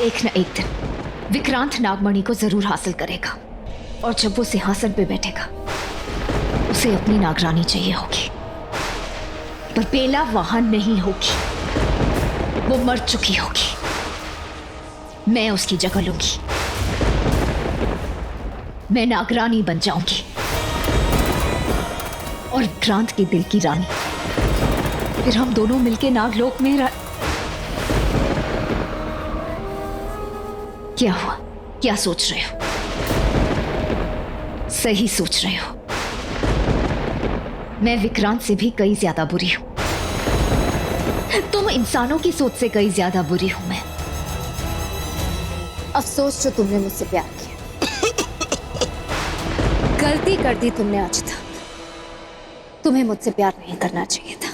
एक न एक दिन विक्रांत नागमणि को जरूर हासिल करेगा और जब वो सिंहासन पे बैठेगा उसे अपनी नागरानी चाहिए होगी, पर बेला वहां नहीं होगी, वो मर चुकी होगी। मैं उसकी जगह लूंगी, मैं नागरानी बन जाऊंगी और विक्रांत के दिल की रानी। फिर हम दोनों मिलके नागलोक में क्या हुआ? क्या सोच रहे हो? सही सोच रहे हो, मैं विक्रांत से भी कई ज्यादा बुरी हूं। तुम इंसानों की सोच से कई ज्यादा बुरी हूं मैं। अफसोस जो तुमने मुझसे प्यार किया। गलती कर दी तुमने आज तक। तुम्हें मुझसे प्यार नहीं करना चाहिए था।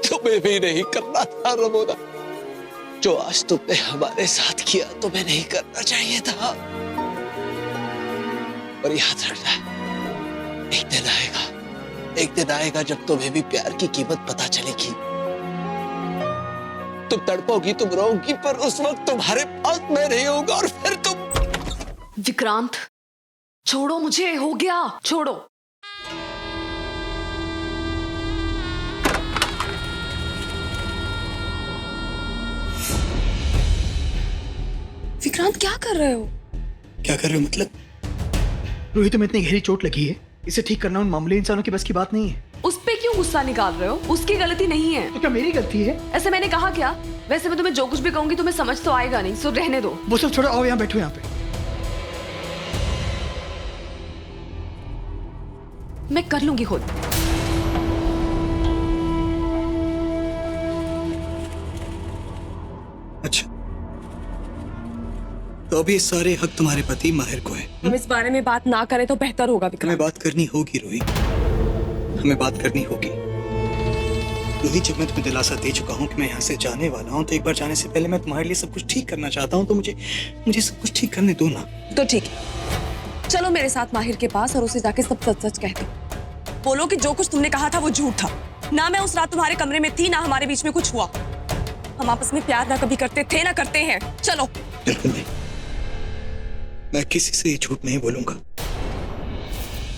तुम्हें भी नहीं करना था रमोदा। जो आज तुमने हमारे साथ किया तुम्हें नहीं करना चाहिए था। और याद रखना, एक दिन आएगा जब तुम्हें भी प्यार की कीमत पता चलेगी। तुम तड़पोगी, तुम रोगी, पर उस वक्त तुम्हारे पास मैं नहीं होगा और फिर तुम। विक्रांत छोड़ो मुझे, हो गया, छोड़ो। विक्रांत क्या कर रहे हो? क्या कर रहे हो मतलब? रोहित, तुम्हें इतनी गहरी चोट लगी है, इसे ठीक करना उन मामूली इंसानों की बस की बात नहीं है। उस पे क्यों गुस्सा निकाल रहे हो? उसकी गलती नहीं है। तो क्या मेरी गलती है? ऐसे मैंने कहा क्या? वैसे मैं तुम्हें जो कुछ भी कहूंगी तुम्हें समझ तो आएगा नहीं, सो रहने दो। वो सब छोड़ो, आओ यहाँ बैठो यहाँ पे। मैं कर लूंगी खुद। अच्छा, तो अभी सारे हक तुम्हारे पति माहिर को है। हम इस बारे में बात ना करें तो बेहतर होगा विक्रांत। हमें बात करनी होगी रोहित, हमें बात करनी होगी। रोहित, जब मैं तुम्हें दिलासा दे चुका हूँ कि मैं यहाँ से जाने वाला हूँ, तो एक बार जाने से पहले मैं तुम्हारे लिए सब कुछ ठीक करना चाहता हूँ, तो मुझे सब कुछ ठीक करने दो ना। तो ठीक है, चलो मेरे साथ माहिर के पास और उसे जाके सब सच सच कह दो। बोलो कि जो कुछ तुमने कहा था वो झूठ था। ना मैं उस रात तुम्हारे कमरे में थी, ना हमारे बीच में कुछ हुआ। हम आपस में प्यार ना कभी करते थे ना करते हैं। चलो। बिल्कुल नहीं, मैं किसी से झूठ नहीं बोलूंगा,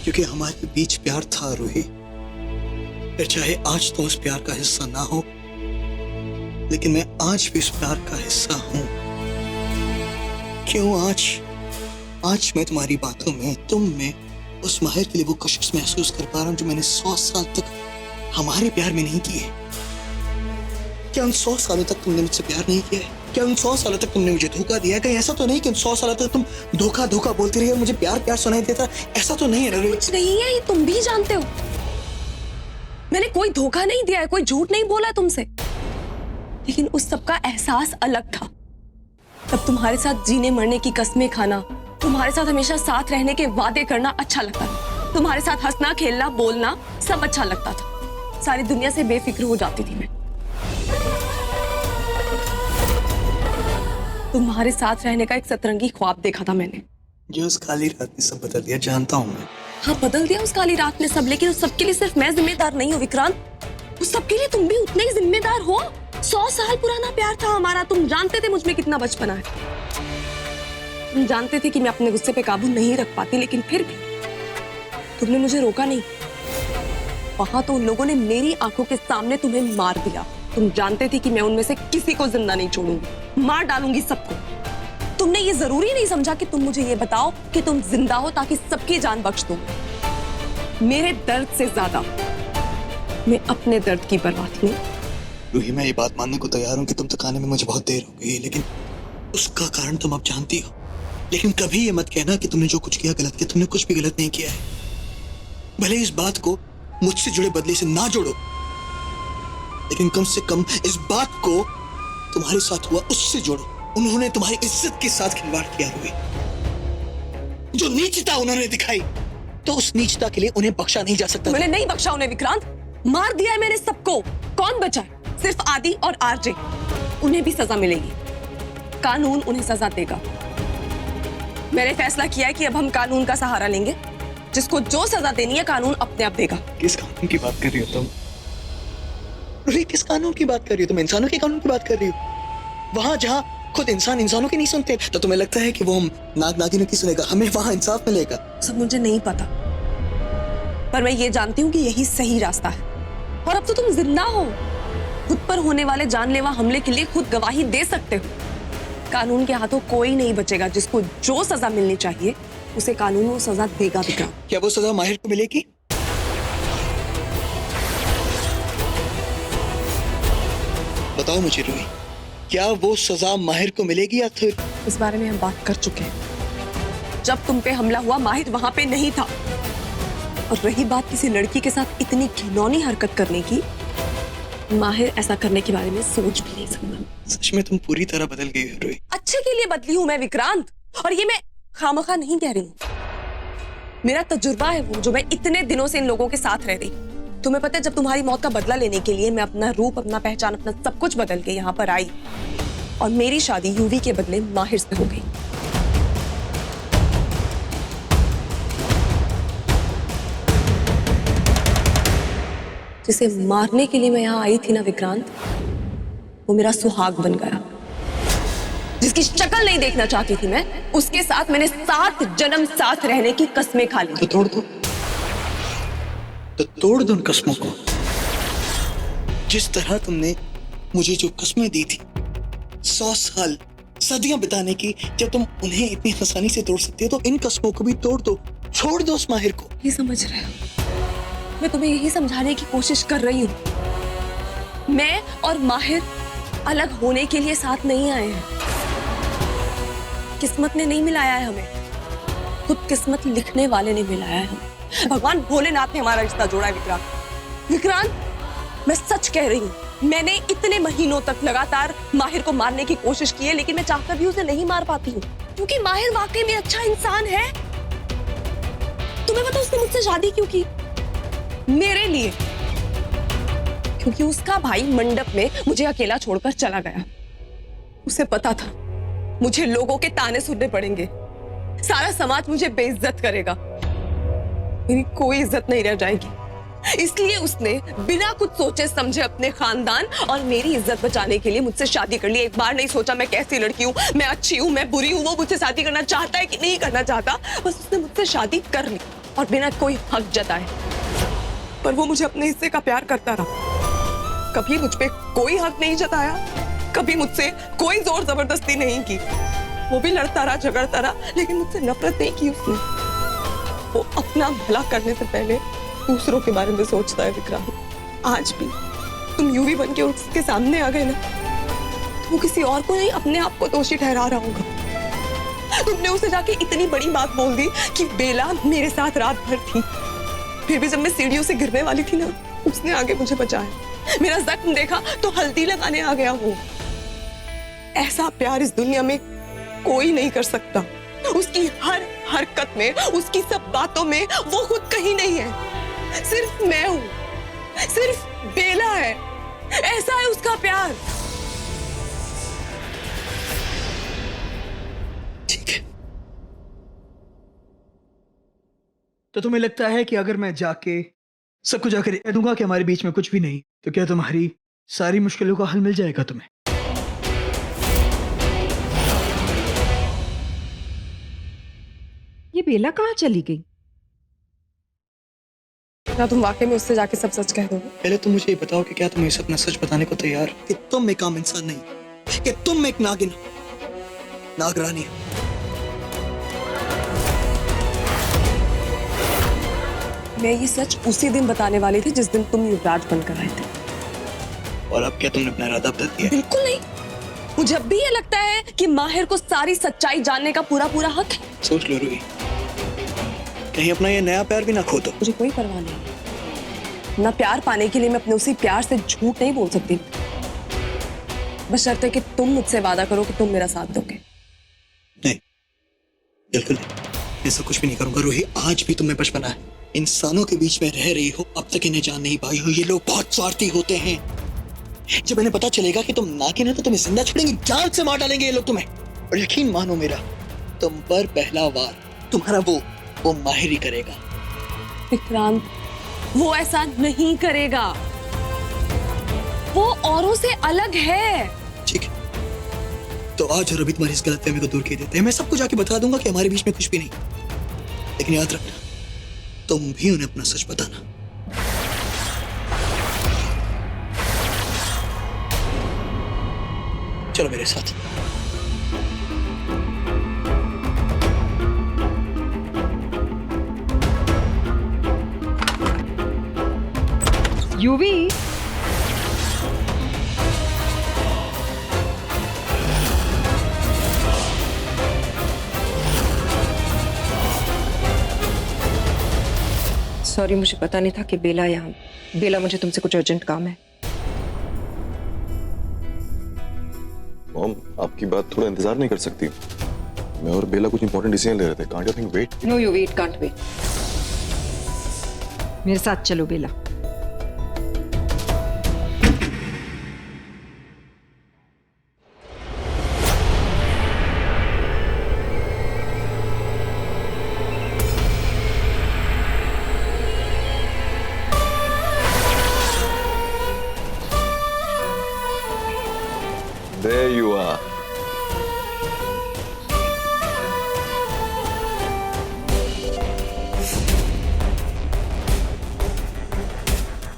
क्योंकि हमारे बीच प्यार था रोहित। फिर चाहे आज तो उस प्यार का हिस्सा ना हो, लेकिन मैं आज भी उस प्यार का हिस्सा हूं। क्यों? आज मैं तुम्हारी बातों में, तुम में, उस माहिर के लिए वो कशिश महसूस कर पा रहा हूं जो मैंने 100 साल तक हमारे प्यार में नहीं की है। क्या उन 100 सालों तक तुमने मुझसे प्यार नहीं किया है? क्या उन 100 सालों तक तुमने मुझे धोखा दिया है? कहीं ऐसा तो नहीं कि उन 100 सालों तक तुम धोखा धोखा बोलती रही और मुझे प्यार प्यार सुनाई देता? ऐसा तो नहीं है ना? कुछ नहीं है, ये तुम भी जानते हो। मैंने कोई धोखा नहीं दिया है, कोई झूठ नहीं बोला तुमसे, लेकिन उस सब का एहसास अलग था। तब तुम्हारे साथ जीने मरने की कस्में खाना, तुम्हारे साथ हमेशा साथ रहने के वादे करना अच्छा लगता था। तुम्हारे साथ हंसना, खेलना, बोलना सब अच्छा लगता था। सारी दुनिया से बेफिक्र हो जाती थी मैं। तुम्हारे साथ रहने का एक सतरंगी ख्वाब देखा था मैंने। जो उस काली रात ने सब बदल दिया, जानता हूं मैं। हाँ, बदल दिया उस काली रात ने सब, लेकिन उस सबके लिए सिर्फ मैं जिम्मेदार नहीं हूँ विक्रांत। उस सबके लिए तुम भी उतने ही जिम्मेदार हो। 100 साल पुराना प्यार था हमारा। तुम जानते थे मुझ में कितना बचपना है। तुम जानते थे कि मैं अपने गुस्से पे काबू नहीं रख पाती, लेकिन फिर भी तुमने मुझे रोका नहीं। वहां तो उन लोगों ने मेरी आंखों के सामने तुम्हें मार दिया। तुम जानते थे कि मैं उनमें से किसी को जिंदा नहीं छोड़ूंगी, मार डालूंगी सबको। तुमने ये जरूरी नहीं समझा कि तुम मुझे ये बताओ कि तुम जिंदा हो ताकि सबकी जान बख्श दो। मेरे दर्द से ज्यादा मैं अपने दर्द की परवाह नहीं। रूही, मैं ये बात मानने को तैयार हूँ कि तुम तक आने में मुझे बहुत देर हो गई, लेकिन उसका कारण तुम अब जानती हो। लेकिन कभी ये मत कहना कि तुमने जो कुछ किया गलत किया। तुमने कुछ भी गलत नहीं किया है। भले इस बात को मुझसे जुड़े बदले से ना जोड़ो, लेकिन कम से कम इस बात को तुम्हारे साथ हुआ उससे जोड़ो। उन्होंने तुम्हारी इज्जत के साथ खिलवाड़ किया हुए, जो नीचता उन्होंने दिखाई, तो उस नीचता के लिए उन्हें बख्शा नहीं जा सकता। मैंने नहीं बख्शा उन्हें विक्रांत, मार दिया है मैंने सबको। कौन बचा है? सिर्फ आदि और आरजे। उन्हें भी सजा मिलेगी, कानून उन्हें सजा देगा। मैंने फैसला किया है कि अब हम कानून का सहारा लेंगे। जिसको जो सजा देनी है कानून अपने आप देगा। किस कानून की बात कर रही हो तुम? रूही किस कानून की बात कर रही हो तुम? इंसानों के कानून की बात कर रही हो? वहां जहां खुद इंसान इंसानों की नहीं सुनते, तो तुम्हें लगता है कि वो हम नाग नागिनों की सुनेगा? हमें वहां इंसाफ मिलेगा? सब मुझे नहीं पता, पर मैं ये जानती हूँ कि यही सही रास्ता है। और अब तो तुम जिंदा हो, खुद पर होने वाले जानलेवा हमले के लिए खुद गवाही दे सकते हो। कानून के हाथों कोई नहीं बचेगा। जिसको जो सजा मिलनी चाहिए उसे कानून वो सजा देगा विक्रांत। क्या वो सजा माहिर को मिलेगी? बताओ मुझे रूही, क्या वो सजा माहिर को मिलेगी या फिर? इस बारे में हम बात कर चुके हैं। जब तुम पे हमला हुआ माहिर वहां पे नहीं था। और रही बात किसी लड़की के साथ इतनी घिनौनी हरकत करने की, माहिर ऐसा करने के बारे में सोच भी नहीं सकता। सच में तुम पूरी तरह बदल गई हो रूही। अच्छे के लिए बदली हूं मैं विक्रांत, और ये मैं खामखा नहीं कह रही हूँ। मेरा तजुर्बा है वो, जो मैं इतने दिनों से इन लोगों के साथ रह रही। तुम्हें पता है, जब तुम्हारी मौत का बदला लेने के लिए मैं अपना रूप, अपना पहचान, अपना सब कुछ बदल के यहाँ पर आई, और मेरी शादी यूवी के बदले माहिर से हो गई। जिसे मारने के लिए मैं यहाँ आई थी ना विक्रांत, वो मेरा सुहाग बन गया। जिसकी शक्ल नहीं देखना चाहती थी मैं, उसके साथ मैंने 7 जन्म साथ रहने की कस्में खा ली। तो तोड़ दो, तो तोड़ दो उन कस्मों को। जिस तरह तुमने मुझे जो कस्में दी थी 100 साल, सदियां बिताने की, जब तुम उन्हें इतनी आसानी से तोड़ सकती हो, तो इन कस्मों को भी तोड़ दो। छोड़ दो उस माहिर को। ये समझ रहे हो? मैं तुम्हें यही समझाने की कोशिश कर रही हूँ। मैं और माहिर अलग होने के लिए साथ नहीं आए हैं। किस्मत ने नहीं मिलाया है हमें, खुद किस्मत लिखने वाले ने मिलाया है हमें। भगवान भोलेनाथ ने हमारा रिश्ता जोड़ा है विक्रांत। विक्रांत, मैं सच कह रही हूँ, मैंने इतने महीनों तक लगातार माहिर को मारने की कोशिश की है, लेकिन मैं चाहकर भी उसे नहीं मार पाती हूँ, क्योंकि माहिर वाकई में अच्छा इंसान है। तुम्हें पता उसने मुझसे शादी क्यों की? मेरे लिए। क्योंकि उसका भाई मंडप में मुझे अकेला छोड़कर चला गया। उसे पता था मुझे लोगों के ताने सुनने पड़ेंगे, सारा समाज मुझे बेइज्जत करेगा, मेरी कोई इज्जत नहीं रह जाएगी। इसलिए उसने बिना कुछ सोचे समझे अपने खानदान और मेरी इज्जत बचाने के लिए मुझसे शादी कर ली। एक बार नहीं सोचा मैं कैसी लड़की हूँ, मैं अच्छी हूँ, मैं बुरी हूँ, वो मुझसे शादी करना चाहता है कि नहीं करना चाहता। बस उसने मुझसे शादी कर ली और बिना कोई हक जताए। पर वो मुझे अपने हिस्से का प्यार करता रहा, कभी मुझ पे कोई हक नहीं जताया, कभी मुझसे कोई जोर जबरदस्ती नहीं की। वो भी लड़ता रहा, झगड़ता रहा, लेकिन मुझसे नफरत नहीं की उसने। वो अपना भला करने से पहले दूसरों के बारे में सोचता है विक्रांत। आज भी तुम यूवी बन के उसके सामने आ गए ना, तो वो किसी और को नहीं अपने आप को दोषी ठहरा रहा होगा। तुमने उसे जाके इतनी बड़ी बात बोल दी कि बेला मेरे साथ रात भर थी, फिर भी जब मैं सीढ़ियों से गिरने वाली थी ना, उसने आगे मुझे बचाया। मेरा जख्म देखा तो हल्दी लगाने आ गया वो। ऐसा प्यार इस दुनिया में कोई नहीं कर सकता। उसकी हर हरकत में, उसकी सब बातों में वो खुद कहीं नहीं है। सिर्फ मैं हूं, सिर्फ बेला है। ऐसा है उसका प्यार। ठीक है, तो तुम्हें लगता है कि अगर मैं जाके सबको जाकर कह दूंगा कि हमारे बीच में कुछ भी नहीं, तो क्या तुम्हारी सारी मुश्किलों का हल मिल जाएगा तुम्हें? ये बेला कहाँ चली गई? क्या तुम वाकई में उससे जाके सब सच कह दोगे? पहले तुम मुझे ये बताओ कि क्या तुम इसे अपना सच बताने को तैयार हो कि तुम एक आम इंसान नहीं, कि तुम एक नागिन, नागरानी हो। मैं ये सच उसी दिन बताने वाली थी जिस दिन तुम युवराज बनकर आए थे। और अब क्या तुमने अपना इरादा बदल दिया? बिल्कुल नहीं। मुझे अब भी ये लगता है कि माहिर को सारी सच्चाई जानने का पूरा पूरा हक है। सोच लो रूही, कहीं अपना ये नया प्यार भी ना खो दो। मुझे कोई परवाह नहीं। ना प्यार पाने के लिए मैं अपने उसी प्यार से झूठ नहीं बोल सकती, बशर्ते कि तुम मुझसे वादा करो कि तुम मेरा साथ दोगे। नहीं, बिल्कुल नहीं, ऐसा कुछ भी नहीं करूंगा रूही। आज भी तुम्हें बचपना है, इंसानों के बीच में रह रही हो, अब तक इन्हें जान नहीं पाई हो। ये लोग बहुत स्वार्थी होते हैं। जब इन्हें पता चलेगा कि तुम नागिन हो तो तुम्हें जिंदा छोड़ेंगे, जान से मार डालेंगे ये लोग तुम्हें। और यकीन मानो मेरा, तुम पर पहला वार तुम्हारा वो माहिर ही करेगा। विक्रांत, वो ऐसा नहीं करेगा। वो औरों से अलग है। ठीक है, तो आज और अभी तुम्हारी इस गलतफहमी को दूर किए देते हैं। मैं सबको जाके बता दूंगा कि हमारे बीच में कुछ भी नहीं, लेकिन याद रखना तुम भी उन्हें अपना सच बताना। चलो मेरे साथ। यूवी, सॉरी, मुझे पता नहीं था कि बेला यहाँ। बेला, मुझे तुमसे कुछ अर्जेंट काम है। मॉम, आपकी बात थोड़ा इंतजार नहीं कर सकती? मैं और बेला कुछ इंपॉर्टेंट डिसीजन ले रहे थे। Can't you think wait? No यूवी, इट कांट वेट। मेरे साथ चलो बेला। There you are.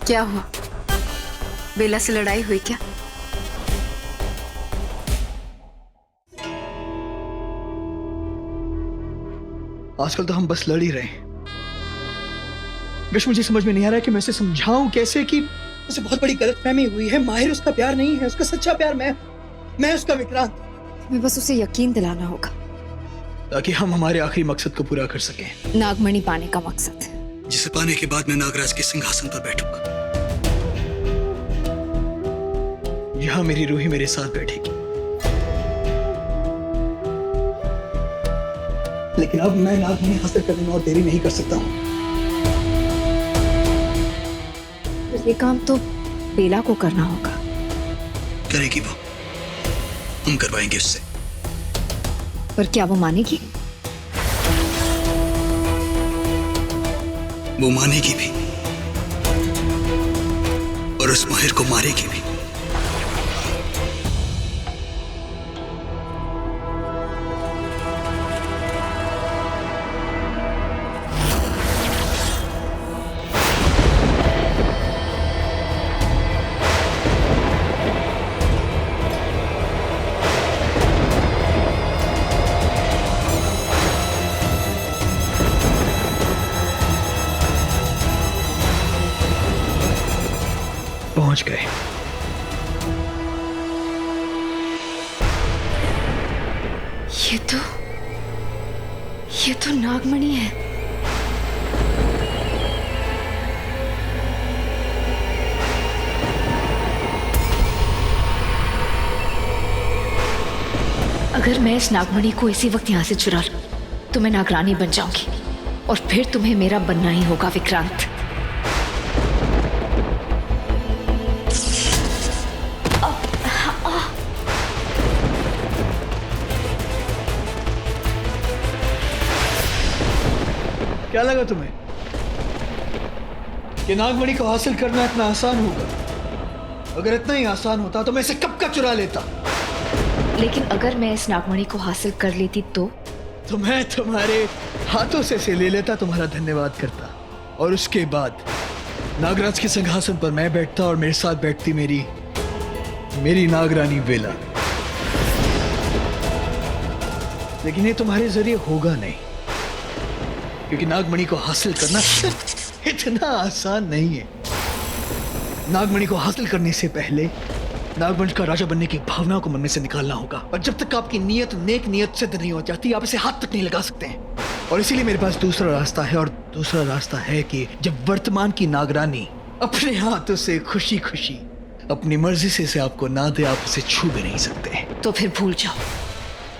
क्या हुआ? बेला से लड़ाई हुई क्या? आजकल तो हम बस लड़ ही रहे हैं। विश, मुझे समझ में नहीं आ रहा है कि मैं उसे समझाऊं कैसे कि उसे बहुत बड़ी गलतफहमी हुई है। माहिर उसका प्यार नहीं है, उसका सच्चा प्यार मैं उसका विक्रांत। तुम्हें बस उसे यकीन दिलाना होगा, ताकि हम हमारे आखिरी मकसद को पूरा कर सकें। नागमणि पाने का मकसद, जिसे पाने के बाद मैं नागराज के सिंहासन पर बैठूंगा। यहां मेरी रूही मेरे साथ बैठेगी। लेकिन अब मैं नागमणि हासिल करने में और देरी नहीं कर सकता हूं। ये काम तो बेला को करना होगा। करेगी वो, हम करवाएंगे उससे। पर क्या वो मानेगी? वो मानेगी भी और उस माहिर को मारेगी भी। पहुंच गए। ये तो नागमणि है। अगर मैं इस नागमणि को इसी वक्त यहां से चुरा लूं तो मैं नागरानी बन जाऊंगी और फिर तुम्हें मेरा बनना ही होगा विक्रांत। क्या लगा तुम्हें कि नागमणि को हासिल करना इतना आसान होगा? अगर इतना ही आसान होता तो मैं इसे कब का चुरा लेता। लेकिन अगर मैं इस नागमणि को हासिल कर लेती तो मैं तुम्हारे हाथों से इसे ले लेता, तुम्हारा धन्यवाद करता और उसके बाद नागराज के सिंहासन पर मैं बैठता और मेरे साथ बैठती मेरी नागरानी बेला। लेकिन ये तुम्हारे जरिए होगा नहीं, क्योंकि नागमणि को हासिल करना इतना आसान नहीं है। नागमणि को हासिल करने से पहले नागवंश का राजा बनने की भावना को मन में से निकालना होगा, और जब तक आपकी नीयत नेक नीयत सिद्ध नहीं हो जाती आप इसे हाथ तक नहीं लगा सकते हैं। और इसीलिए मेरे पास दूसरा रास्ता है, और दूसरा रास्ता है कि जब वर्तमान की नागरानी अपने हाथों से खुशी खुशी अपनी मर्जी से इसे आपको ना दे, आप इसे छू भी नहीं सकते। तो फिर भूल जाओ,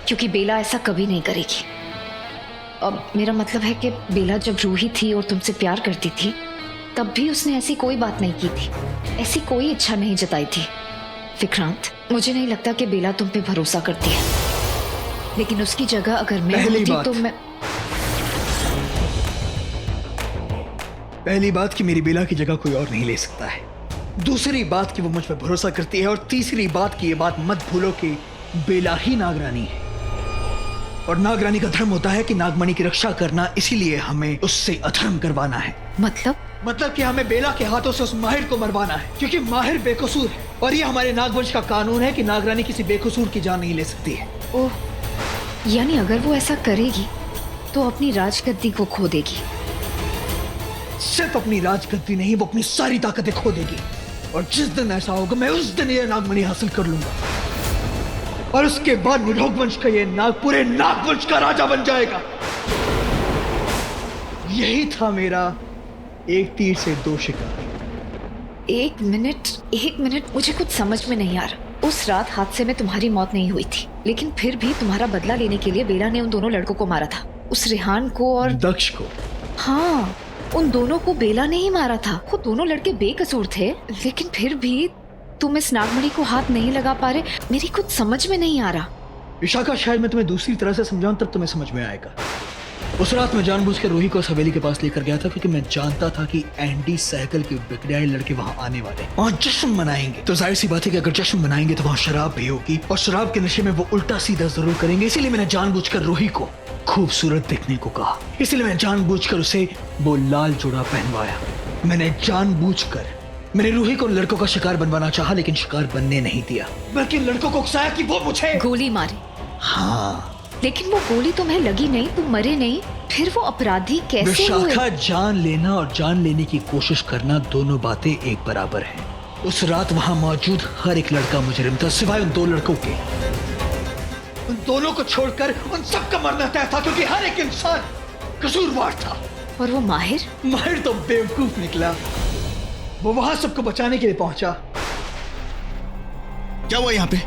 क्योंकि बेला ऐसा कभी नहीं करेगी। अब मेरा मतलब है कि बेला जब रूही थी और तुमसे प्यार करती थी तब भी उसने ऐसी कोई बात नहीं की थी, ऐसी कोई इच्छा नहीं जताई थी। विक्रांत, मुझे नहीं लगता कि बेला तुम पे भरोसा करती है, लेकिन उसकी जगह अगर मैं होती तो मैं पहली बात कि मेरी बेला की जगह कोई और नहीं ले सकता है। दूसरी बात कि वो मुझ पर भरोसा करती है, और तीसरी बात कि ये बात मत भूलो कि बेला ही नागरानी है, और नागरानी का धर्म होता है कि नागमणि की रक्षा करना, इसीलिए हमें उससे अधर्म करवाना है। मतलब कि हमें बेला के हाथों से उस माहिर को मरवाना है, क्योंकि माहिर बेकसूर है, और ये हमारे नागवंश का कानून है कि नागरानी किसी बेकसूर की जान नहीं ले सकती है। ओह, यानी अगर वो ऐसा करेगी तो अपनी राजगद्दी को खो देगी। सिर्फ अपनी राजगद्दी नहीं, वो अपनी सारी ताकतें खो देगी, और जिस दिन ऐसा होगा मैं उस दिन ये नागमणि हासिल कर लूंगा, और उसके बाद निरोगवंश का ये नाग पूरे नागवंश का राजा बन जाएगा। यही था मेरा एक तीर से दो शिकार। एक मिनट, मुझे कुछ समझ में नहीं आ रहा। उस रात हादसे में तुम्हारी मौत नहीं हुई थी, लेकिन फिर भी तुम्हारा बदला लेने के लिए बेला ने उन दोनों लड़कों को मारा था, उस रेहान को और दक्ष को। हाँ, उन दोनों को बेला ने ही मारा था। वो दोनों लड़के बेकसूर थे, लेकिन फिर भी तुम इस नागमणि को हाथ नहीं लगा पा रहे। मेरी कुछ समझ में नहीं आ रहा। विशाखा, शायद मैं तुम्हें दूसरी तरह से समझाऊं तब तुम्हें समझ में आएगा। उस रात मैं जानबूझकर रूही को हवेली के पास लेकर गया था, क्योंकि मैं जानता था कि एंडी सहगल के बिगड़ाए लड़के वहां आने वाले, वहां जश्न मनाएंगे। तो जाहिर सी बात है कि अगर जश्न मनाएंगे तो वहां शराब भी होगी, और शराब के नशे में वो उल्टा सीधा जरूर करेंगे। इसीलिए मैंने जानबूझकर रूही को खूबसूरत दिखने को कहा, इसीलिए मैंने जानबूझकर उसे वो लाल जोड़ा पहनवाया। मैंने रूही को उन लड़कों का शिकार बनवाना चाहा, लेकिन शिकार बनने नहीं दिया, बल्कि लड़कों को उकसाया कि वो मुझे गोली मारे। हाँ, लेकिन वो गोली तुम्हें लगी नहीं, तुम मरे नहीं, फिर वो अपराधी कैसे हुए? विशाखा, जान लेना और जान लेने की कोशिश करना दोनों बातें एक बराबर हैं। उस रात वहां मौजूद हर एक लड़का मुजरिम था, सिवाय उन दो लड़कों के। उन दोनों को छोड़कर उन सबका मरना तय था, क्योंकि हर एक इंसान कसूरवार था। और वो माहिर तो बेवकूफ निकला। वो वहां सबको बचाने के लिए पहुंचा। क्या हुआ यहाँ पे?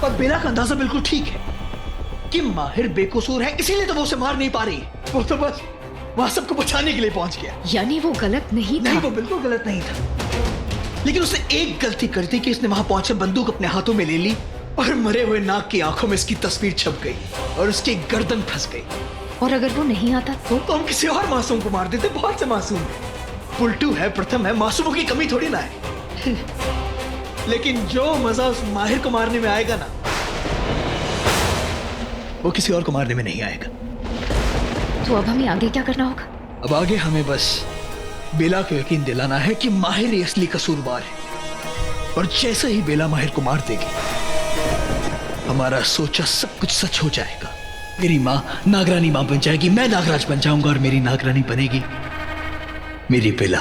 पर बेला का अंदाजा बिल्कुल ठीक है कि माहिर बेकसूर है, इसीलिए तो वो उसे मार नहीं पा रही। वो तो बस वहां सबको बचाने के लिए पहुंच गया। यानी वो गलत नहीं था। नहीं, वो बिल्कुल गलत नहीं था, लेकिन उसने एक गलती कर दी कि इसने वहां पहुंचकर बंदूक अपने हाथों में ले ली, और मरे हुए नाग की आंखों में इसकी तस्वीर छप गई, और उसकी गर्दन फंस गई। और अगर वो नहीं आता तो हम किसी और मासूम को मार देते। बहुत से मासूम है, पुलटू है, प्रथम है, मासूमों की कमी थोड़ी ना है। लेकिन जो मजा उस माहिर को मारने में आएगा ना, वो किसी और को मारने में नहीं आएगा। तो अब हमें आगे क्या करना होगा? अब आगे हमें बस बेला को यकीन दिलाना है कि माहिर ही असली कसूरवार है, और जैसे ही बेला माहिर को मार देगी, हमारा सोचा सब कुछ सच हो जाएगा। मेरी माँ नागरानी माँ बन जाएगी, मैं नागराज बन जाऊंगा, और मेरी नागरानी बनेगी मेरी बेला।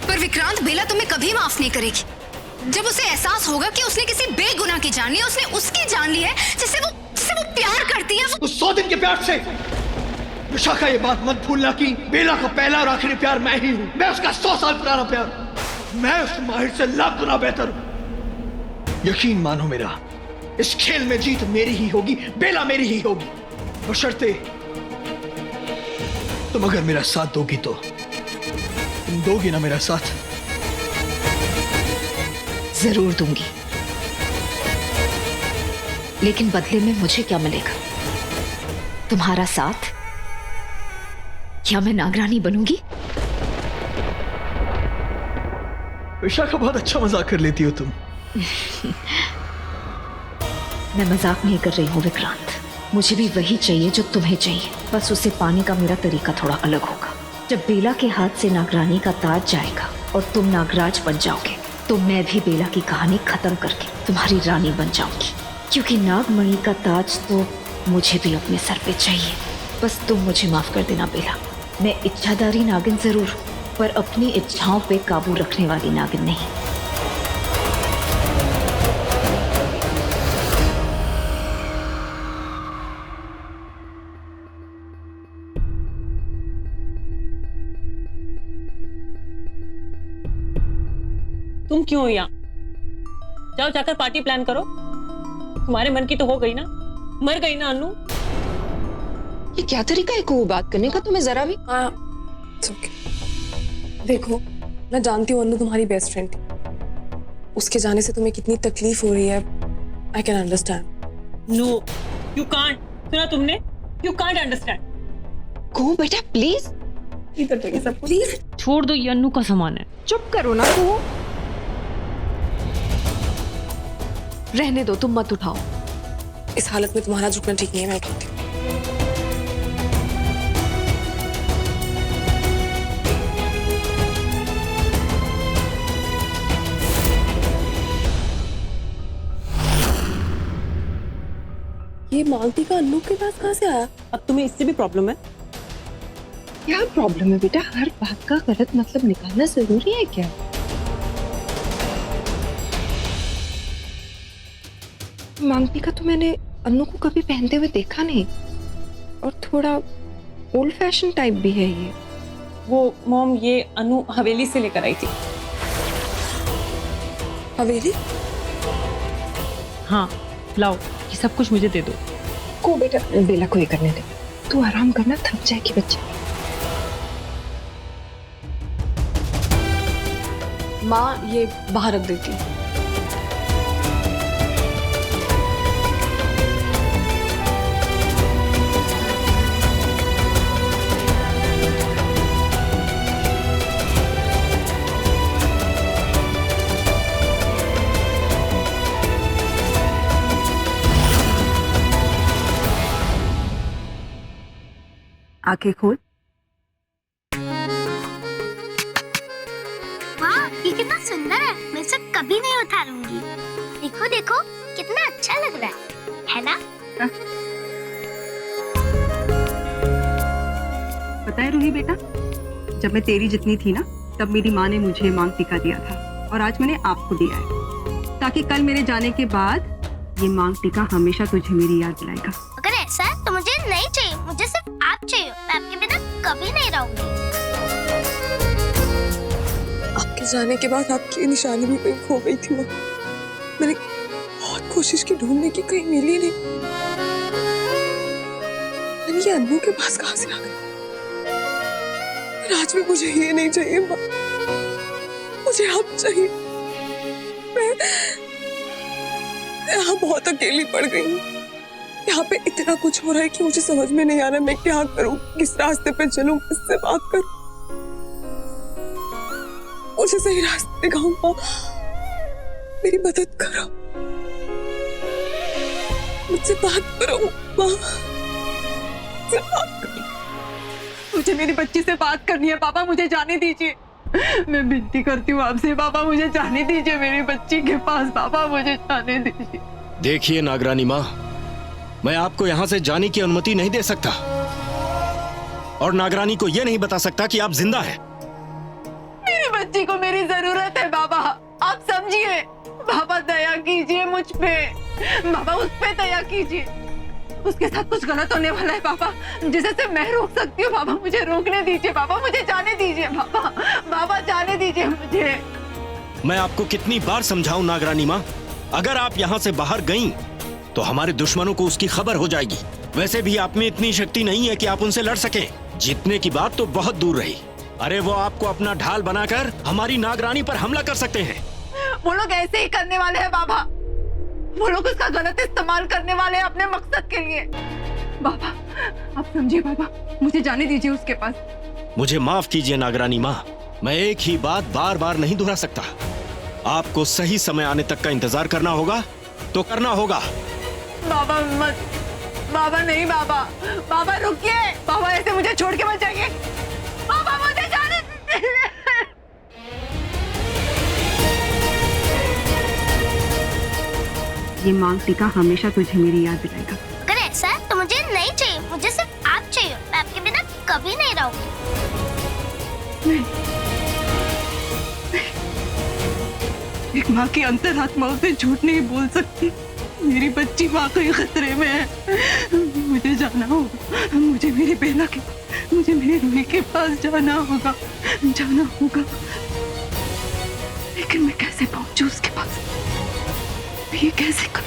पर विक्रांत, बेला तुम्हें कभी माफ नहीं करेगी। जब उसे एहसास होगा कि उसने किसी बेगुनाह की जान ली है, उसने उसकी जान ली है जिससे वो प्यार करती है। उस 100 दिन के प्यार से विशाखा, ये बात मत भूलना कि बेला का पहला और आखिरी प्यार मैं ही हूं। मैं उसका 100 साल पुराना प्यार, मैं उस माहिर से लाख गुना बेहतर हूं। यकीन मानो मेरा, इस खेल में जीत मेरी ही होगी, बेला मेरी ही होगी, बशर्ते तुम अगर मेरा साथ दोगी तो। तुम दोगी ना मेरा साथ? जरूर दूंगी, लेकिन बदले में मुझे क्या मिलेगा? तुम्हारा साथ? क्या मैं नागरानी बनूंगी? विशाखा, बहुत अच्छा मजाक कर लेती हो तुम। मैं मजाक नहीं कर रही हूँ विक्रांत। मुझे भी वही चाहिए जो तुम्हें चाहिए, बस उसे पाने का मेरा तरीका थोड़ा अलग होगा। जब बेला के हाथ से नागरानी का ताज जाएगा और तुम नागराज बन जाओगे, तो मैं भी बेला की कहानी खत्म करके तुम्हारी रानी बन जाऊंगी, क्योंकि नागमणि का ताज तो मुझे भी अपने सर पे चाहिए। बस तुम मुझे माफ कर देना बेला। मैं इच्छाधारी नागिन जरूर, पर अपनी इच्छाओं पे काबू रखने वाली नागिन नहीं। तुम क्यों हो यहाँ? जाओ जाकर पार्टी प्लान करो। तुम्हारे मन की तो हो गई ना, मर गई ना अनु। ये क्या तरीका है को बात करने का? तुम्हें जरा भी देखो, मैं जानती हूँ अनु तुम्हारी बेस्ट फ्रेंड थी। उसके जाने से तुम्हें कितनी तकलीफ हो रही है, I can understand. No you can't. सुना तुमने? You can't understand. को बेटा प्लीज इधर देखिए सब प्लीज। छोड़ दो, ये अन्नू का सामान है। चुप करो ना को। रहने दो, तुम मत उठाओ। इस हालत में तुम्हारा झुकना ठीक नहीं है, मैं उठाती हूँ। ये मांगटी का अन्नू के पास कहाँ से आया? अब तुम्हें इससे भी प्रॉब्लम है? क्या प्रॉब्लम है बेटा? हर बात का गलत मतलब निकालना जरूरी है क्या? मांगटी का तो मैंने अन्नू को कभी पहनते हुए देखा नहीं, और थोड़ा ओल्ड फैशन टाइप भी है ये। वो मॉम, ये अनु हवेली से लेकर आई थी। हवेली? हाँ लाओ, ये सब कुछ मुझे दे दो। को बेटा बेला को ये करने दे, तू आराम करना, थक जाएगी बच्चे। माँ ये बाहर रख देती हूँ। आंखें खोल। वाह, ये कितना सुंदर है। मैं इसे कभी नहीं उतारूंगी। देखो देखो कितना अच्छा लग रहा है ना? पता है रूही बेटा, जब मैं तेरी जितनी थी ना, तब मेरी माँ ने मुझे मांग टीका दिया था, और आज मैंने आपको दिया है, ताकि कल मेरे जाने के बाद ये मांग टीका हमेशा तुझे मेरी याद दिलाएगा। अगर ऐसा है तो मुझे नहीं चाहिए, मुझे सिर्फ आप चाहिए। मैं आपके बिना कभी नहीं रहूंगी। आपके जाने के बाद आपकी निशानी भी कहीं खो गई थी माँ। मैंने बहुत कोशिश की ढूंढने की, कहीं मिली नहीं। मैंने ये अन्नू के पास कहाँ से आ गई? आज भी मुझे ये नहीं चाहिए माँ, मुझे आप चाहिए। मैं यहाँ बहुत अकेली पड़ गई हूँ। यहाँ पे इतना कुछ हो रहा है कि मुझे समझ में नहीं आ रहा मैं क्या करूँ, किस रास्ते पे चलूँ, किससे बात करूँ। मुझे सही रास्ते दिखाओ माँ, मेरी मदद करो, मुझसे बात करो माँ, मुझसे बात करो। मुझे मेरी बच्ची से बात करनी है पापा, मुझे जाने दीजिए। मैं विनती करती हूँ आपसे पापा, मुझे जाने दीजिए मेरी बच्ची के पास। पापा मुझे जाने दीजिए। देखिए नागरानी माँ, मैं आपको यहाँ से जाने की अनुमति नहीं दे सकता, और नागरानी को यह नहीं बता सकता कि आप जिंदा हैं। मेरी बच्ची को मेरी जरूरत है बाबा, आप समझिए। बाबा दया कीजिए मुझ पे, बाबा उस पे दया कीजिए। उसके साथ कुछ गलत होने वाला है पापा, जिसे सिर्फ मैं रोक सकती हूँ। बाबा मुझे रोकने दीजिए, बाबा मुझे जाने दीजिए। बाबा बाबा जाने दीजिए मुझे। मैं आपको कितनी बार समझाऊं नागरानी माँ, अगर आप यहाँ से बाहर गईं, तो हमारे दुश्मनों को उसकी खबर हो जाएगी। वैसे भी आप में इतनी शक्ति नहीं है कि आप उनसे लड़ सकें। जीतने की बात तो बहुत दूर रही, अरे वो आपको अपना ढाल बनाकर हमारी नागरानी पर हमला कर सकते हैं। वो लोग ऐसे ही करने वाले हैं बाबा, वो लोग उसका गलत इस्तेमाल करने वाले हैं अपने मकसद के लिए। बाबा आप समझिए, बाबा मुझे जाने दीजिए उसके पास। मुझे माफ कीजिए नागरानी माँ, मैं एक ही बात बार बार नहीं दोहरा सकता। आपको सही समय आने तक का इंतजार करना होगा तो करना होगा। बाबा मत, बाबा नहीं बाबा, बाबा रुकिए। बाबा ऐसे मुझे छोड़ के मत जाइए। बाबा मुझे जाने दीजिए। ये मांग टीका हमेशा तुझे मेरी याद दिलाएगा। अगर ऐसा है तो मुझे नहीं चाहिए, मुझे सिर्फ आप चाहिए। मैं आपके बिना कभी नहीं रहूंगी। एक माँ की अंतरात्मा उसे झूठ नहीं बोल सकती। मेरी बच्ची वाकई खतरे में है। मुझे जाना होगा, मुझे मेरी बेला के, मुझे मेरी रूही के पास जाना होगा, जाना होगा। लेकिन मैं कैसे पहुंचूं उसके पास? मैं ये कैसे करूं?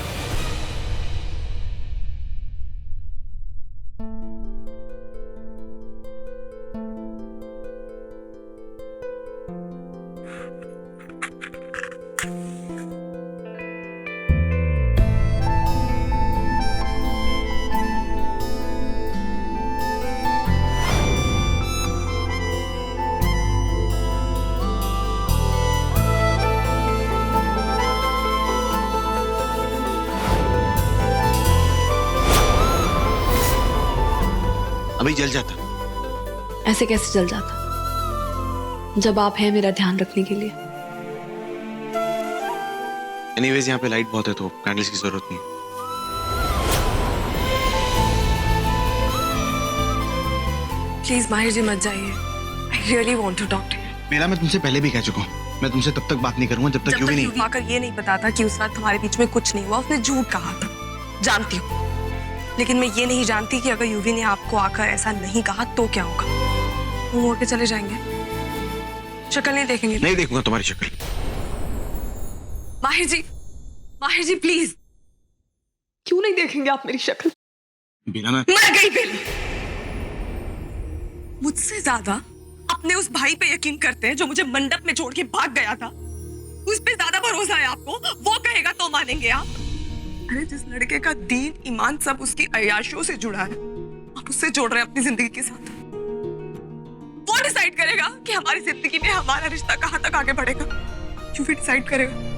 अभी जल जाता। ऐसे कैसे जल जाता जब आप हैं मेरा ध्यान रखने के लिए? एनीवेज यहाँ पे लाइट बहुत है तो कैंडल्स की जरूरत नहीं। प्लीज माहिर जी मत जाइए। I really want to talk to you. मेरा मैं तुमसे पहले भी कह चुका हूँ, मैं तुमसे तब तक बात नहीं करूंगा जब तक यूवी नहीं आकर ये नहीं बताता कि उस रात हमारे बीच में कुछ नहीं हुआ। उसने झूठ कहा था, जानती हूँ, लेकिन मैं ये नहीं जानती कि अगर यूवी ने आपको आकर ऐसा नहीं कहा तो क्या होगा। वो मोड़ के चले जाएंगे, शक्ल नहीं देखेंगे। नहीं देखूंगा तुम्हारी शक्ल। माहिर जी प्लीज, क्यों नहीं देखेंगे आप मेरी शक्ल? बिना मैं मर गई बेली। मुझसे ज्यादा अपने उस भाई पे यकीन करते हैं जो मुझे मंडप में छोड़ के भाग गया था। उस पे ज्यादा भरोसा है आपको, वो कहेगा तो मानेंगे आप। अरे जिस लड़के का दीन ईमान सब उसकी अय्याशियों से जुड़ा है, आप उससे जोड़ रहे हैं अपनी जिंदगी के साथ। वो डिसाइड करेगा कि हमारी जिंदगी में हमारा रिश्ता कहां तक आगे बढ़ेगा। क्यों भी डिसाइड करेगा?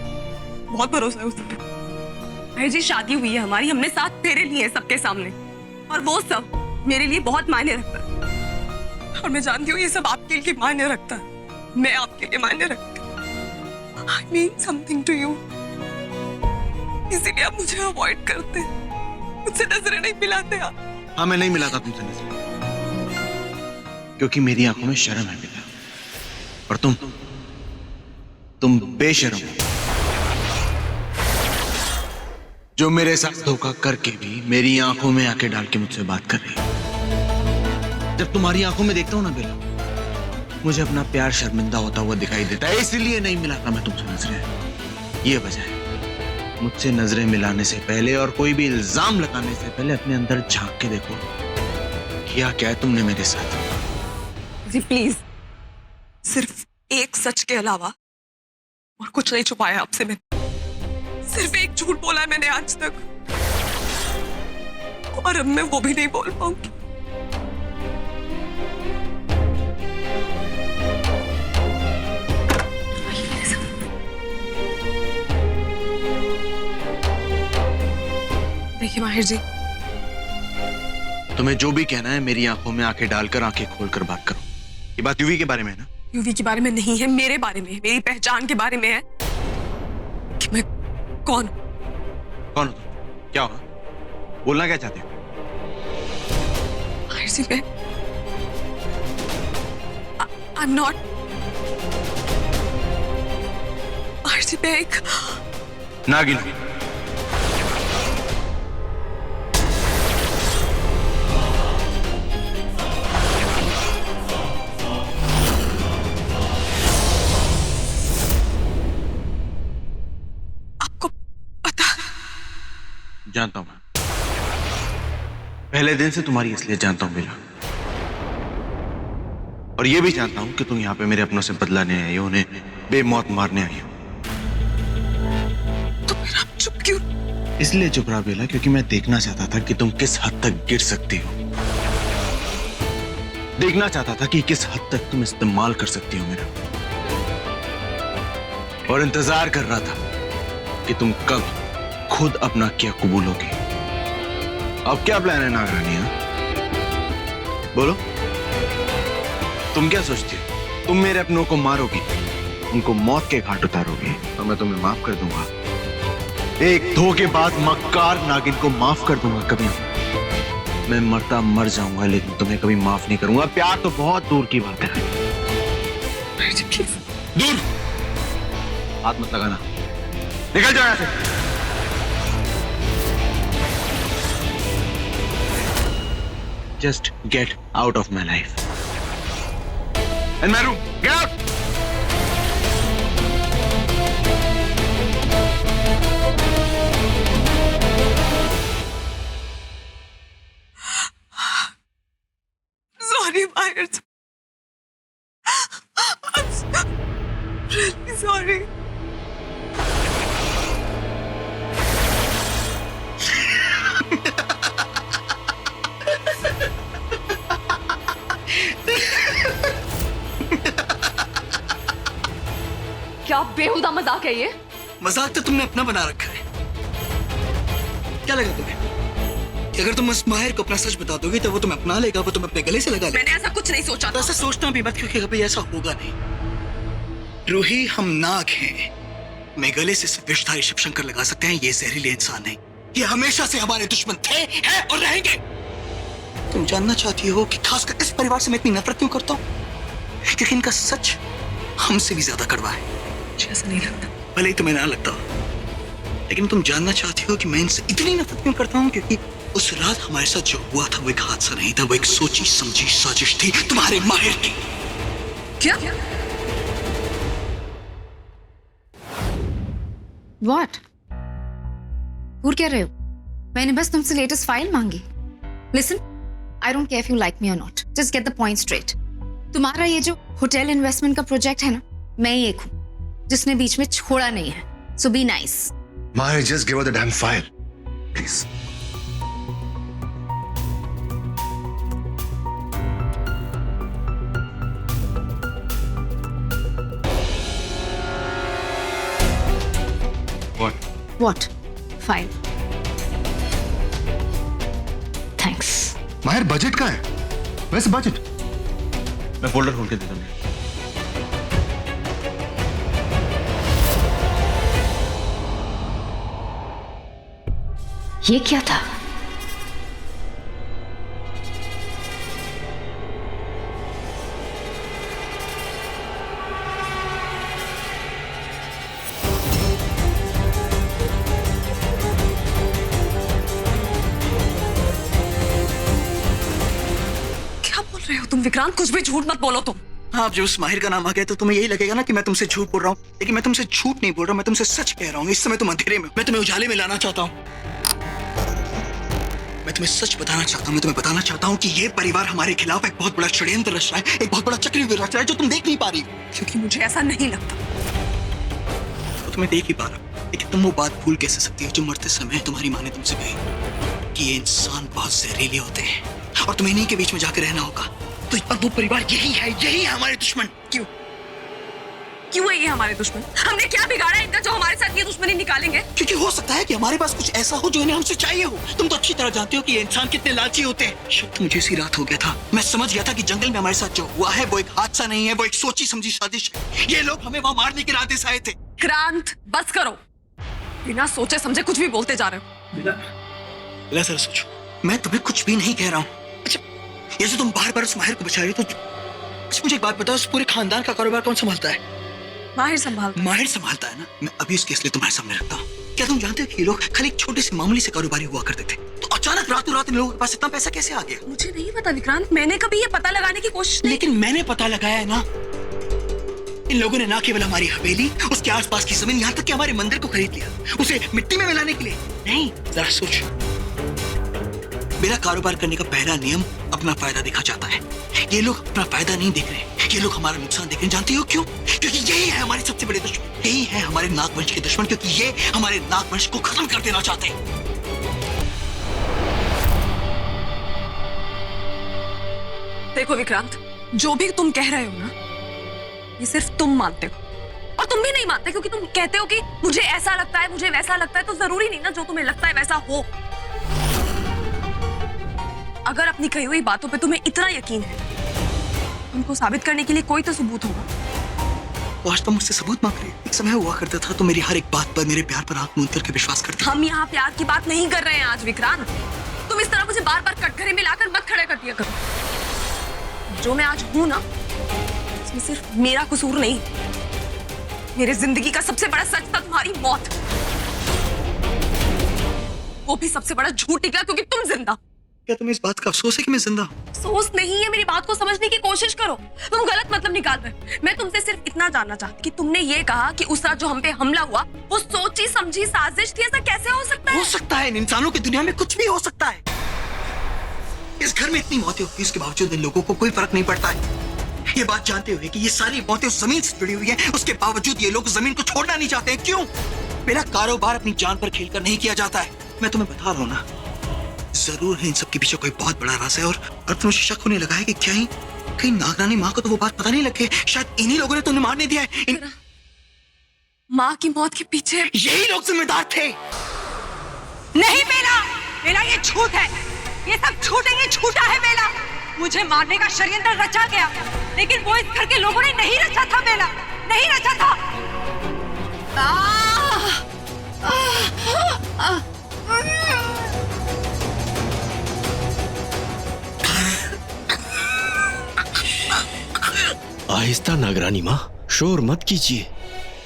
बहुत भरोसा है उस पर। भाई जी शादी हुई है हमारी, हमने 7 फेरे लिए सबके सामने, और वो सब मेरे लिए बहुत मायने रखता है। और मैं जानती हूँ ये सब आपके लिए मायने रखता है, मैं आपके लिए मायने रखती हूँ। I mean something to you. इसीलिए आप मुझे अवॉइड करते हैं, मुझसे नजरें नहीं मिलाते आप। हाँ मैं नहीं मिलाता तुमसे नजर, क्योंकि मेरी आंखों में शर्म है बेटा। और तुम बेशर्म हो, जो मेरे साथ धोखा करके भी मेरी आंखों में आंखें डाल के मुझसे बात कर रही है। जब तुम्हारी आंखों में देखता हूं ना बेला, मुझे अपना प्यार शर्मिंदा होता हुआ दिखाई देता है, इसलिए नहीं मिलाता मैं तुमसे नजरें। ये वजह है, मुझसे नजरें मिलाने से पहले और कोई भी इल्जाम लगाने से पहले अपने अंदर झांक के देखो, किया क्या है तुमने मेरे साथ। जी प्लीज, सिर्फ एक सच के अलावा और कुछ नहीं छुपाया आपसे मैंने। सिर्फ एक झूठ बोला है मैंने आज तक, और अब मैं वो भी नहीं बोल पाऊंगी। देखिए माहिर जी, तुम्हें जो भी कहना है मेरी आंखों में आंखें डालकर आंखें खोलकर बात करो। ये बात यूवी के बारे में है ना? यूवी के बारे में नहीं है, मेरे बारे में, मेरी पहचान के बारे में है कि मैं कौन हूं। कौन हो तुम? क्या हो? बोलना क्या चाहते हो? माहिर जी मैं I'm not। माहिर जी मैं एक नागिन। जानता हूं मैं, पहले दिन से तुम्हारी असलियत जानता हूं बेला, और ये भी जानता हूं कि तुम यहां पे मेरे अपनों से बदला नहीं आई हो, उन्हें बेमौत मारने आई हो। तो फिर आप चुप क्यों? इसलिए चुप रहा बेला क्योंकि मैं देखना चाहता था कि तुम किस हद तक गिर सकती हो, देखना चाहता था कि किस हद तक तुम इस्तेमाल कर सकती हो मेरा, और इंतजार कर रहा था कि तुम कब खुद अपना क्या कबूलोगी। अब क्या प्लान है नागरानी? बोलो, तुम क्या सोचती हो? तुम मेरे अपनों को मारोगी, उनको मौत के घाट उतारोगी, और मैं तुम्हें माफ कर दूंगा। एक धोखेबाज मक्कार नागिन को माफ कर दूंगा कभी। मैं मरता मर जाऊंगा लेकिन तुम्हें कभी माफ नहीं करूंगा। प्यार तो बहुत दूर की बात है। दूर हाथ मत लगाना, निकल जाओ यहां से। Just get out of my life. In my room. Get out! Sorry, Myers. I'm really sorry. क्या बेहुदा मजाक है ये? मजाक तो तुमने अपना बना रखा है। क्या लगा तुम्हें? कि अगर तुम उस माहिर को अपना सच बता दोगे तो वो तुम्हें अपना लेगा, वो तुम्हें अपने गले से लगा लेगा। मैंने ऐसा कुछ नहीं सोचा तो ऐसा सोचना भी मत, क्योंकि कभी ऐसा होगा नहीं। रूही, हम नाग हैं। मैं गले से सिर्फ विषधारी शिव शंकर लगा सकते हैं, ये जहरीले इंसान नहीं। ये हमेशा से हमारे दुश्मन थे, हैं और रहेंगे। तुम जानना चाहती हो कि खासकर इस परिवार से मैं इतनी नफरत क्यों करता हूँ? क्योंकि इनका सच हमसे भी ज्यादा कड़वा है। मुझे ऐसा नहीं लगता। भले ही तुम्हें ना लगता हो, लेकिन तुम जानना चाहती हो कि मैं इनसे इतनी नफरत क्यों करता हूँ? क्योंकि उस रात हमारे साथ जो हुआ था वो एक हादसा नहीं था, वो एक सोची समझी साजिश थी तुम्हारे माहिर की। क्या? What? भूल क्या रहे हो? मैंने बस तुमसे लेटेस्ट फाइल मांगी। Listen, I don't care if you like me or not. Just get the point straight. तुम्हारा ये जो होटल इन्वेस्टमेंट का प्रोजेक्ट है ना, मैं ही एक हूँ जिसने बीच में छोड़ा नहीं है। So be nice. Mahir, just give her the damn file, please. What? File. Thanks. माहिर, बजट का है? वैसे बजट मैं फोल्डर खोल के देता हूँ। ये क्या था? तुम विक्रांत, कुछ भी झूठ मत बोलो तुम। हाँ, जब उस माहिर का नाम आ गया तो तुम्हें यही लगेगा ना कि मैं तुमसे झूठ बोल रहा हूँ, लेकिन मैं तुमसे झूठ नहीं बोल रहा, मैं तुमसे सच कह रहा हूँ। इस समय तुम अंधेरे में, मैं तुम्हें उजाले में लाना चाहता हूँ। मैं तुम्हें सच बताना चाहता हूँ, मैं तुम्हें बताना चाहता हूँ कि ये परिवार हमारे खिलाफ एक बहुत बड़ा षड्यंत्र रच रहा है, एक बहुत बड़ा चक्रव्यूह रच रहा है जो तुम देख नहीं पा रही हो। क्योंकि मुझे ऐसा नहीं लगता। तो तुम्हें देख ही पा रहा, लेकिन तुम वो बात भूल कैसे सकती हो जो मरते समय तुम्हारी माँ ने तुमसे कही कि ये इंसान बहुत जहरीले होते हैं और तुम्हें इन्हीं के बीच में जाकर रहना होगा। तो अब वो परिवार यही है हमारे दुश्मन। क्यों है ये हमारे दुश्मन? हमने क्या बिगाड़ा इनका जो हमारे साथ ये दुश्मनी निकालेंगे? क्योंकि हो सकता है कि हमारे पास कुछ ऐसा हो जो इन्हें हमसे चाहिए हो। तुम तो अच्छी तरह जानते हो कि ये इंसान कितने लालची होते हैं। शायद मुझे इसी रात हो गया था, मैं समझ गया था कि जंगल में हमारे साथ जो हुआ है वो एक हादसा नहीं है, वो एक सोची समझी साजिश है। ये लोग हमें वहां मारने के इरादे से आए थे। क्रांत, बस करो। बिना सोचे समझे कुछ भी बोलते जा रहे हो। बिना सर सोचो, मैं तुम्हें कुछ भी नहीं कह रहा हूँ। अच्छा, ये जो तुम बार बार उस माहिर को बचा रही हो, तो मुझे एक बात बताओ, उस पूरे खानदान का कारोबार कौन संभालता है? माहिर संभालता है ना। मैं अभी उसके इसलिए तुम्हारे सामने रखता हूँ। क्या तुम जानते हो कि ये लोग खाली एक छोटे से मामूली से कारोबारी हुआ करते थे, तो अचानक रातों रात इन लोगों के पास इतना पैसा कैसे आ गया? मुझे नहीं पता विक्रांत, मैंने कभी ये पता लगाने की कोशिश नहीं। लेकिन मैंने पता लगाया है ना। इन लोगों ने ना केवल हमारी हवेली, उसके आसपास की जमीन, यहाँ तक कि हमारे मंदिर को खरीद लिया, उसे मिट्टी में मिलाने के लिए नहीं। जरा सोच, मेरा कारोबार करने का पहला नियम अपना फायदा देखा जाता है। ये लोग अपना फायदा नहीं देख रहे, ये लोग हमारा नुकसान देख रहे हैं। जानती हो क्यों? क्योंकि यही है हमारे सबसे बड़े दुश्मन, यही है हमारे नागवंश के दुश्मन, क्योंकि ये हमारे नागवंश को खत्म कर देना चाहते हैं। देखो विक्रांत, जो भी तुम कह रहे हो ना, ये सिर्फ तुम मानते हो, और तुम भी नहीं मानते, क्योंकि तुम कहते हो कि मुझे ऐसा लगता है, मुझे वैसा लगता है। तो जरूरी नहीं ना जो तुम्हें लगता है वैसा हो। अगर अपनी कही हुई बातों पे तुम्हें इतना यकीन है, उनको साबित करने के लिए कोई तो सबूत होगा। वो आज तुम मुझसे सबूत मांग रही है। एक समय हुआ करता था तो मेरी हर एक बात पर, मेरे प्यार पर आंख मूंद करके विश्वास करती। हम यहाँ प्यार की बात नहीं कर रहे हैं आज विक्रांत। तुम इस तरह मुझे बार बार कटघरे में लाकर मत खड़े कर दिया करो। जो मैं आज हूं ना, इसमें सिर्फ मेरा कसूर नहीं। मेरे जिंदगी का सबसे बड़ा सच था तुम्हारी मौत। वो भी सबसे बड़ा झूठ निकला क्योंकि तुम जिंदा। क्या तुम्हें इस बात का अफसोस है कि मैं जिंदा हूँ? अफसोस नहीं है, मेरी बात को समझने की कोशिश करो। तुम गलत मतलब निकाल रहे। मैं तुमसे सिर्फ इतना जानना चाहती कि तुमने ये कहा कि उस रात जो हम पे हमला हुआ वो सोची समझी साजिश थी। ऐसा कैसे हो सकता है? हो सकता है, इन इंसानों की दुनिया में कुछ भी हो सकता है। इस घर में इतनी मौतें होती है, उसके बावजूद इन लोगों को कोई फर्क नहीं पड़ता है। ये बात जानते हुए कि ये सारी मौतें उस जमीन से जुड़ी हुई है, उसके बावजूद ये लोग जमीन को छोड़ना नहीं चाहते हैं। क्यों? मेरा कारोबार अपनी जान पर खेलकर नहीं किया जाता है। मैं तुम्हें बता रहा हूँ ना, जरूर है इन सब के पीछे कोई बहुत बड़ा राज है। और अब तुम्हें शक होने लगा है कि क्या ही कहीं नागरानी माँ को तो वो बात पता नहीं लगे, शायद इन्हीं लोगों ने तुम्हें मारने दिया है। माँ की मौत के पीछे यही लोग जिम्मेदार थे। नहीं बेला, बेला ये झूठ है, ये सब झूठ है, ये झूठा है बेला। मुझे मारने का षड्यंत्र रचा गया, लेकिन वो इस घर के लोगों ने नहीं रचा था बेला, नहीं रचा था। आहिस्ता नागरानी माँ, शोर मत कीजिए।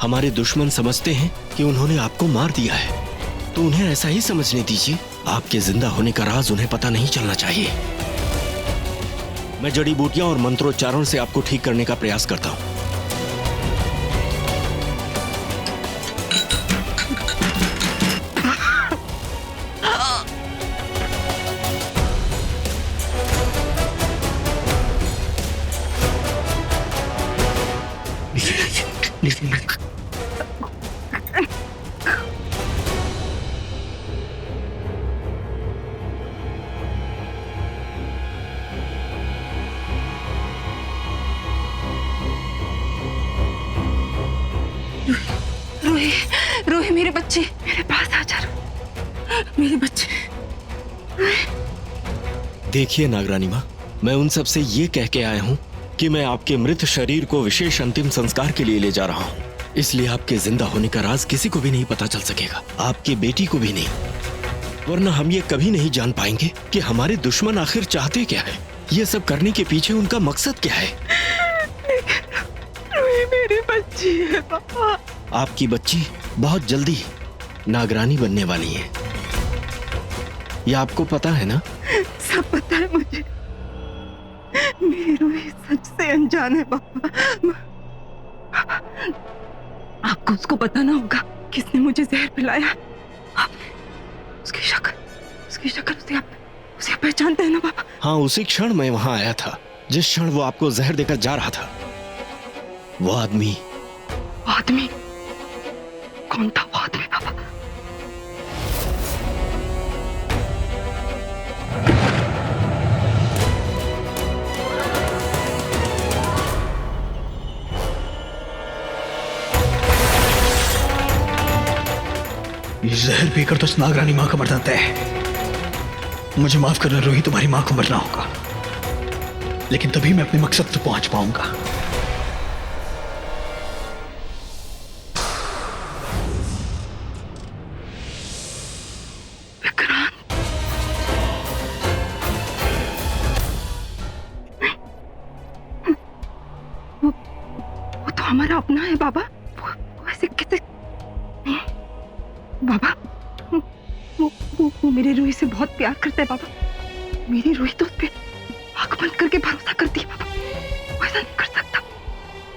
हमारे दुश्मन समझते हैं कि उन्होंने आपको मार दिया है, तो उन्हें ऐसा ही समझने दीजिए। आपके जिंदा होने का राज उन्हें पता नहीं चलना चाहिए। मैं जड़ी बूटियां और मंत्रोच्चारण से आपको ठीक करने का प्रयास करता हूँ। रोही, रोही मेरे बच्चे, मेरे पास आ जा, मेरे बच्चे। देखिए नागरानी माँ, मैं उन सब से ये कह के आया हूँ कि मैं आपके मृत शरीर को विशेष अंतिम संस्कार के लिए ले जा रहा हूँ, इसलिए आपके जिंदा होने का राज किसी को भी नहीं पता चल सकेगा, आपकी बेटी को भी नहीं। वरना हम ये कभी नहीं जान पाएंगे कि हमारे दुश्मन आखिर चाहते क्या है, ये सब करने के पीछे उनका मकसद क्या है। मेरी बच्ची है पापा। आपकी बच्ची बहुत जल्दी नागरानी बनने वाली है, ये आपको पता है ना? सब पता है मुझे। मेरी रूही सच से अनजान है पापा। आपको उसको बताना होगा किसने मुझे जहर पिलाया। आपने उसकी शक्ल उसे आप पहचानते हैं ना पापा? हाँ, उसी क्षण मैं वहां आया था जिस क्षण वो आपको जहर देकर जा रहा था। वो आदमी कौन था वो आदमी पापा? ये जहर पीकर तो उस नागरानी माँ का मरना तय है। मुझे माफ करना रोही, तुम्हारी माँ को मरना होगा, लेकिन तभी मैं अपने मकसद तक पहुंच पाऊंगा। वो तो हमारा अपना है बाबा। वो ऐसे कैसे? बाबा, वो मेरी रूही से बहुत प्यार करता है बाबा। मेरी रूही तो उस पे आंख बंद करके भरोसा करती है बाबा। वो ऐसा नहीं कर सकता।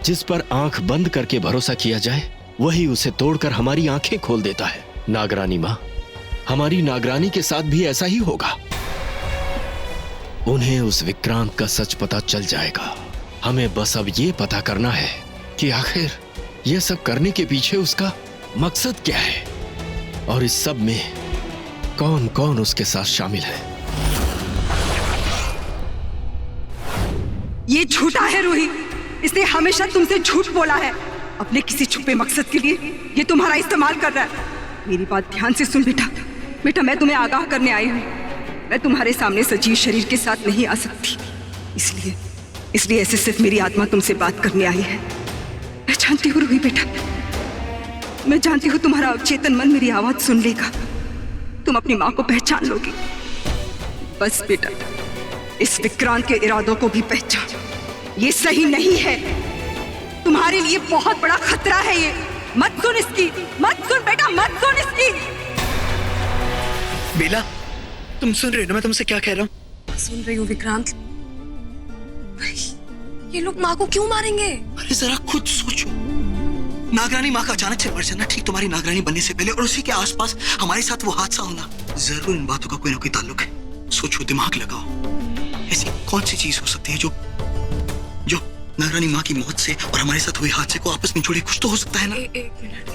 जिस पर आंख बंद करके भरोसा किया जाए वही उसे तोड़कर हमारी आंखें खोल देता है। नागरानी माँ, हमारी नागरानी के साथ भी ऐसा ही होगा। उन्हें उस विक्रांत का सच पता चल जाएगा। हमें बस अब ये पता करना है कि आखिर ये सब करने के पीछे उसका मकसद क्या है और इस सब में कौन कौन उसके साथ शामिल है। ये झूठा है रूही, इसने हमेशा तुमसे झूठ बोला है। अपने किसी छुपे मकसद के लिए ये तुम्हारा इस्तेमाल कर रहा है। मेरी बात ध्यान से सुन बेटा, मैं तुम्हें आगाह करने आई हूँ। मैं तुम्हारे सामने सजीव शरीर के साथ नहीं आ सकती, इसलिए ऐसे सिर्फ मेरी आत्मा तुमसे बात करने आई है। मैं जानती हूँ रूही बेटा, मैं जानती हूँ तुम्हारा अवचेतन मन मेरी आवाज सुन लेगा। तुम अपनी माँ को पहचान लोगी। बस बेटा, इस विक्रांत के इरादों को भी पहचान। ये सही नहीं है, तुम्हारे लिए बहुत बड़ा खतरा है ये। मत सुन इसकी, मत सुन बेटा, मत सुन इसकी। बेला, तुम सुन रहे हो ना मैं तुमसे क्या कह रहा हूँ? सुन रही हूँ विक्रांत। ये लोग माँ को क्यों मारेंगे? अरे जरा खुद सोचो, नागरानी माँ का अचानक से मर जाना, ठीक तुम्हारी नागरानी बनने से पहले, और उसी के आसपास हमारे साथ वो हादसा होना, जरूर इन बातों का कोई ना कोई ताल्लुक है। सोचो, दिमाग लगाओ, ऐसी कौन सी चीज हो सकती है जो नागरानी माँ की मौत से और हमारे साथ हुए हादसे को आपस में जोड़े? कुछ तो हो सकता है ना? एक मिनट।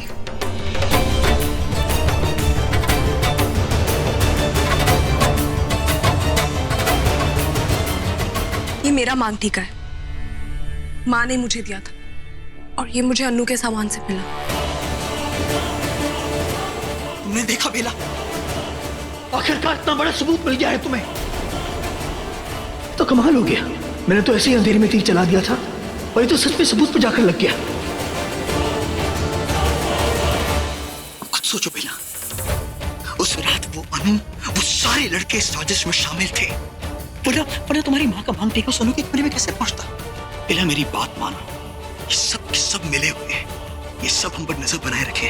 ये मेरा मांग टीका है, माँ ने मुझे दिया था और ये मुझे अन्नू के सामान से मिला। तुमने देखा बेला, आखिरकार इतना बड़ा सबूत मिल गया है तुम्हें, तो कमाल हो गया। मैंने तो ऐसे ही अंधेरे में तीर चला दिया था और ये तो सच में सबूत पे जाकर लग गया। खुद सोचो बेला, उस रात वो अनु, वो सारे लड़के इस साजिश में शामिल थे। वरना तुम्हारी माँ का मांग टेका सोनू के कमरे में कैसे पहुंचता? बेला मेरी बात मानो, ये सब के सब मिले हुए हैं, ये सब हम पर नजर बनाए रखे।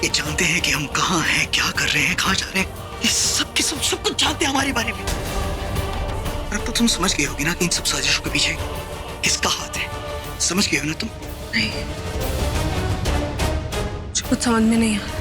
ये जानते हैं कि हम कहाँ हैं, क्या कर रहे हैं, कहाँ जा रहे हैं। ये सब के सब कुछ जानते हैं हमारे बारे में। और अब तो तुम समझ गए होगी ना कि इन सब साजिशों के पीछे किसका हाथ है। समझ गए हो ना तुम? नहीं, मुझे कुछ समझ में नहीं आ रहा।